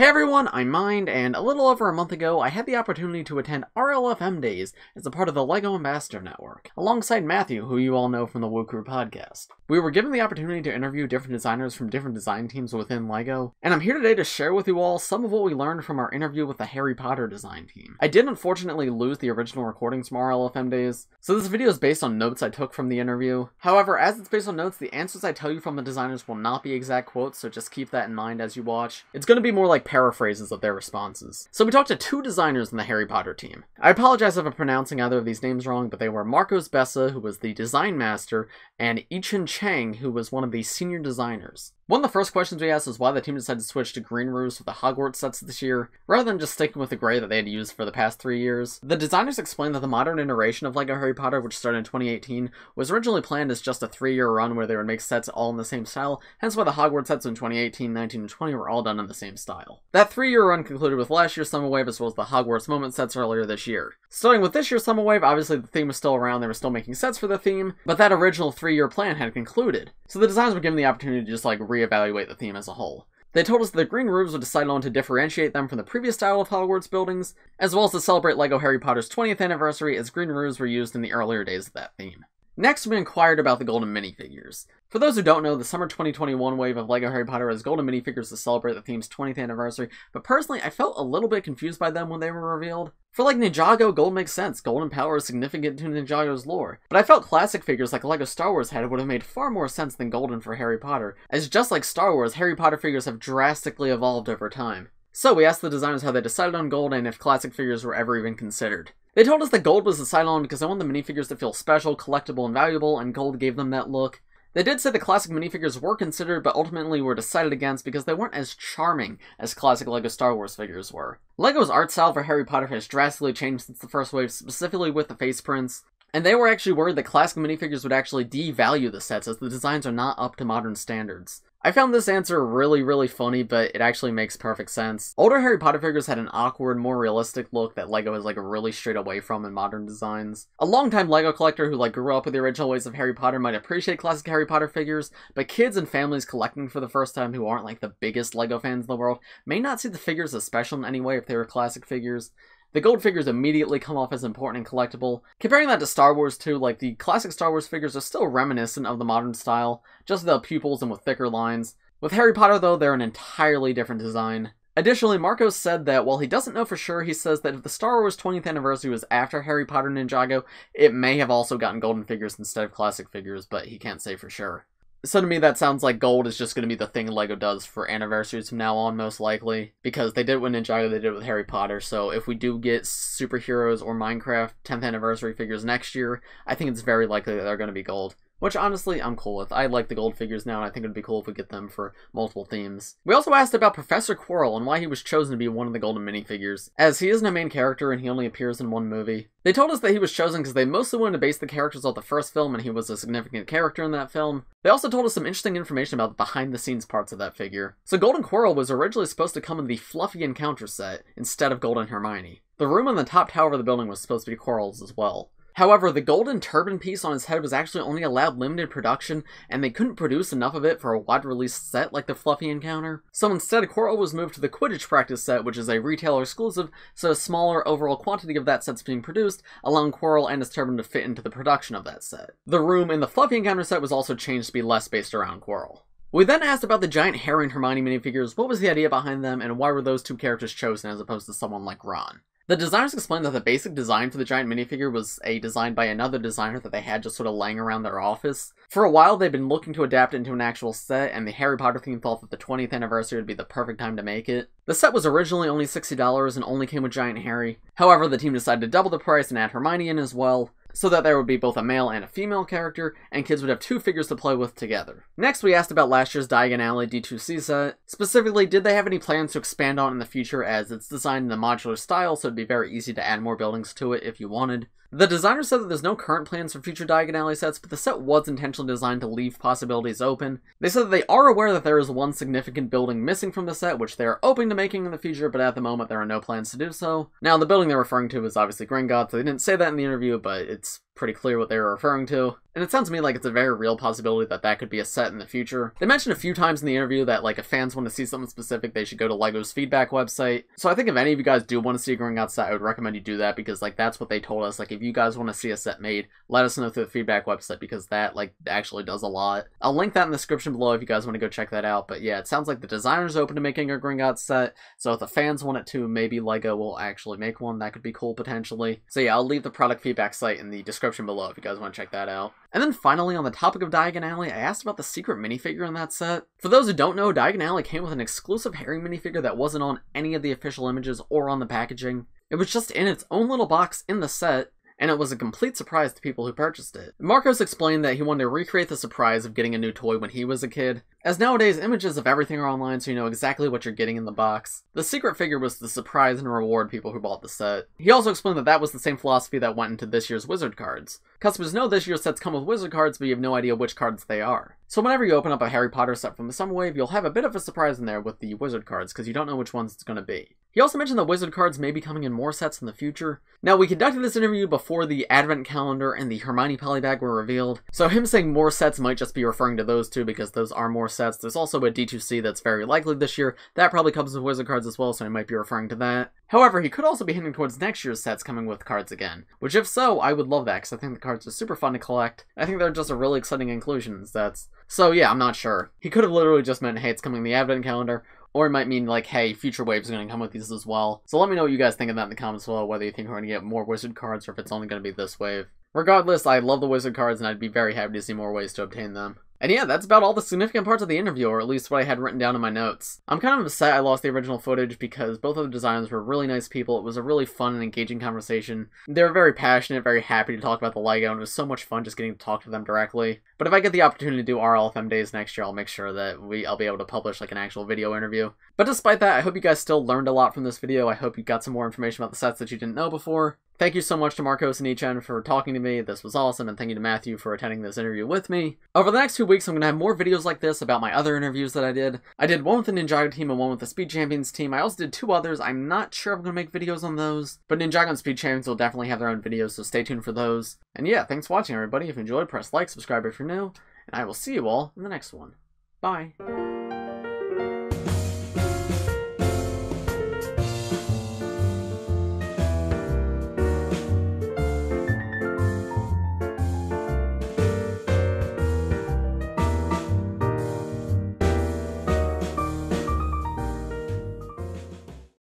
Hey everyone, I'm Mind, and a little over a month ago, I had the opportunity to attend RLFM Days as a part of the LEGO Ambassador Network, alongside Matthew, who you all know from the Woo Crew podcast. We were given the opportunity to interview different designers from different design teams within LEGO, and I'm here today to share with you all some of what we learned from our interview with the Harry Potter design team. I did unfortunately lose the original recordings from RLFM Days, so this video is based on notes I took from the interview. However, as it's based on notes, the answers I tell you from the designers will not be exact quotes, so just keep that in mind as you watch. It's going to be more like paraphrases of their responses. So we talked to two designers in the Harry Potter team. I apologize if I'm pronouncing either of these names wrong, but they were Marcos Bessa, who was the design master, and Yi-Chien Cheng, who was one of the senior designers. One of the first questions we asked was why the team decided to switch to green roofs for the Hogwarts sets this year, rather than just sticking with the gray that they had used for the past 3 years. The designers explained that the modern iteration of LEGO Harry Potter, which started in 2018, was originally planned as just a 3-year run where they would make sets all in the same style, hence why the Hogwarts sets in 2018, 19, and 20 were all done in the same style. That 3-year run concluded with last year's Summer Wave as well as the Hogwarts Moment sets earlier this year. Starting with this year's Summer Wave, obviously the theme was still around, they were still making sets for the theme, but that original 3-year plan had concluded. So the designers were given the opportunity to just reevaluate the theme as a whole. They told us that the green roofs were decided on to differentiate them from the previous style of Hogwarts buildings, as well as to celebrate LEGO Harry Potter's 20th anniversary, as green roofs were used in the earlier days of that theme. Next, we inquired about the Golden Minifigures. For those who don't know, the summer 2021 wave of LEGO Harry Potter has Golden Minifigures to celebrate the theme's 20th anniversary, but personally, I felt a little bit confused by them when they were revealed. For Ninjago, gold makes sense, golden power is significant to Ninjago's lore, but I felt classic figures like LEGO Star Wars had would have made far more sense than golden for Harry Potter, as just like Star Wars, Harry Potter figures have drastically evolved over time. So we asked the designers how they decided on gold and if classic figures were ever even considered. They told us that gold was decided on because they wanted the minifigures to feel special, collectible, and valuable, and gold gave them that look. They did say the classic minifigures were considered, but ultimately were decided against because they weren't as charming as classic LEGO Star Wars figures were. LEGO's art style for Harry Potter has drastically changed since the first wave, specifically with the face prints, and they were actually worried that classic minifigures would actually devalue the sets as the designs are not up to modern standards. I found this answer really funny, but it actually makes perfect sense. Older Harry Potter figures had an awkward, more realistic look that LEGO has really strayed away from in modern designs. A longtime LEGO collector who grew up with the original ways of Harry Potter might appreciate classic Harry Potter figures, but kids and families collecting for the first time who aren't the biggest LEGO fans in the world may not see the figures as special in any way if they were classic figures. The gold figures immediately come off as important and collectible. Comparing that to Star Wars too, the classic Star Wars figures are still reminiscent of the modern style, just without pupils and with thicker lines. With Harry Potter though, they're an entirely different design. Additionally, Marcos said that while he doesn't know for sure, he says that if the Star Wars 20th anniversary was after Harry Potter Ninjago, it may have also gotten golden figures instead of classic figures, but he can't say for sure. So to me that sounds like gold is just going to be the thing LEGO does for anniversaries from now on, most likely. Because they did it with Ninjago, they did it with Harry Potter, so if we do get superheroes or Minecraft 10th anniversary figures next year, I think it's very likely that they're going to be gold. Which, honestly, I'm cool with. I like the gold figures now, and I think it would be cool if we get them for multiple themes. We also asked about Professor Quarle and why he was chosen to be one of the golden minifigures, as he isn't a main character and he only appears in one movie. They told us that he was chosen because they mostly wanted to base the characters off the first film and he was a significant character in that film. They also told us some interesting information about the behind-the-scenes parts of that figure. So Golden Quirrel was originally supposed to come in the Fluffy Encounter set instead of Golden Hermione. The room on the top tower of the building was supposed to be Quarrel's as well. However, the golden turban piece on his head was actually only allowed limited production, and they couldn't produce enough of it for a wide-release set like the Fluffy Encounter. So instead, Quarle was moved to the Quidditch practice set, which is a retailer exclusive, so a smaller overall quantity of that set's being produced, allowing Quarle and his turban to fit into the production of that set. The room in the Fluffy Encounter set was also changed to be less based around Quarle. We then asked about the giant Harry and Hermione minifigures, what was the idea behind them, and why were those two characters chosen as opposed to someone like Ron. The designers explained that the basic design for the giant minifigure was a design by another designer that they had just laying around their office. For a while, they'd been looking to adapt it into an actual set, and the Harry Potter team thought that the 20th anniversary would be the perfect time to make it. The set was originally only $60 and only came with Giant Harry. However, the team decided to double the price and add Hermione in as well, so that there would be both a male and a female character, and kids would have two figures to play with together. Next, we asked about last year's Diagon Alley D2c set. Specifically, did they have any plans to expand on it in the future, as it's designed in a modular style, so it'd be very easy to add more buildings to it if you wanted. The designer said that there's no current plans for future Diagon Alley sets, but the set was intentionally designed to leave possibilities open. They said that they are aware that there is one significant building missing from the set, which they are open to making in the future, but at the moment there are no plans to do so. Now, the building they're referring to is obviously Gringotts, so they didn't say that in the interview, but it's pretty clear what they were referring to. And it sounds to me like it's a very real possibility that that could be a set in the future. They mentioned a few times in the interview that, like, if fans want to see something specific, they should go to LEGO's feedback website. So I think if any of you guys do want to see a Gringotts set, I would recommend you do that, because, like, that's what they told us. Like, if you guys want to see a set made, let us know through the feedback website, because that, like, actually does a lot. I'll link that in the description below if you guys want to go check that out. But yeah, it sounds like the designer's open to making a Gringotts set, so if the fans want it to, maybe LEGO will actually make one. That could be cool, potentially. So yeah, I'll leave the product feedback site in the description below if you guys want to check that out. And then finally, on the topic of Diagon Alley, I asked about the secret minifigure in that set. For those who don't know, Diagon Alley came with an exclusive Harry minifigure that wasn't on any of the official images or on the packaging. It was just in its own little box in the set, and it was a complete surprise to people who purchased it. Marcos explained that he wanted to recreate the surprise of getting a new toy when he was a kid, as nowadays images of everything are online, so you know exactly what you're getting in the box. The secret figure was the surprise and reward people who bought the set. He also explained that that was the same philosophy that went into this year's wizard cards. Customers know this year's sets come with wizard cards, but you have no idea which cards they are. So whenever you open up a Harry Potter set from the Summer Wave, you'll have a bit of a surprise in there with the wizard cards, because you don't know which ones it's going to be. He also mentioned that wizard cards may be coming in more sets in the future. Now, we conducted this interview before the Advent Calendar and the Hermione polybag were revealed, so him saying more sets might just be referring to those two, because those are more sets. There's also a D2c that's very likely this year. That probably comes with wizard cards as well, so he might be referring to that. However, he could also be hinting towards next year's sets coming with cards again, which if so, I would love that, because I think the cards are super fun to collect. I think they're just a really exciting inclusion in sets. So yeah, I'm not sure. He could have literally just meant, hey, it's coming in the Advent Calendar, or it might mean like, hey, future waves are going to come with these as well. So let me know what you guys think of that in the comments below, whether you think we're going to get more wizard cards or if it's only going to be this wave. Regardless, I love the wizard cards and I'd be very happy to see more ways to obtain them. And yeah, that's about all the significant parts of the interview, or at least what I had written down in my notes. I'm kind of upset I lost the original footage because both of the designers were really nice people. It was a really fun and engaging conversation. They were very passionate, very happy to talk about the LEGO, and it was so much fun just getting to talk to them directly. But if I get the opportunity to do RLFM Days next year, I'll make sure that I'll be able to publish like an actual video interview. But despite that, I hope you guys still learned a lot from this video. I hope you got some more information about the sets that you didn't know before. Thank you so much to Marcos and Yi-Chien for talking to me. This was awesome, and thank you to Matthew for attending this interview with me. Over the next 2 weeks, I'm going to have more videos like this about my other interviews that I did. I did one with the Ninjago team and one with the Speed Champions team. I also did 2 others. I'm not sure I'm going to make videos on those, but Ninjago and Speed Champions will definitely have their own videos, so stay tuned for those. And yeah, thanks for watching, everybody. If you enjoyed, press like, subscribe if you're new, and I will see you all in the next one. Bye.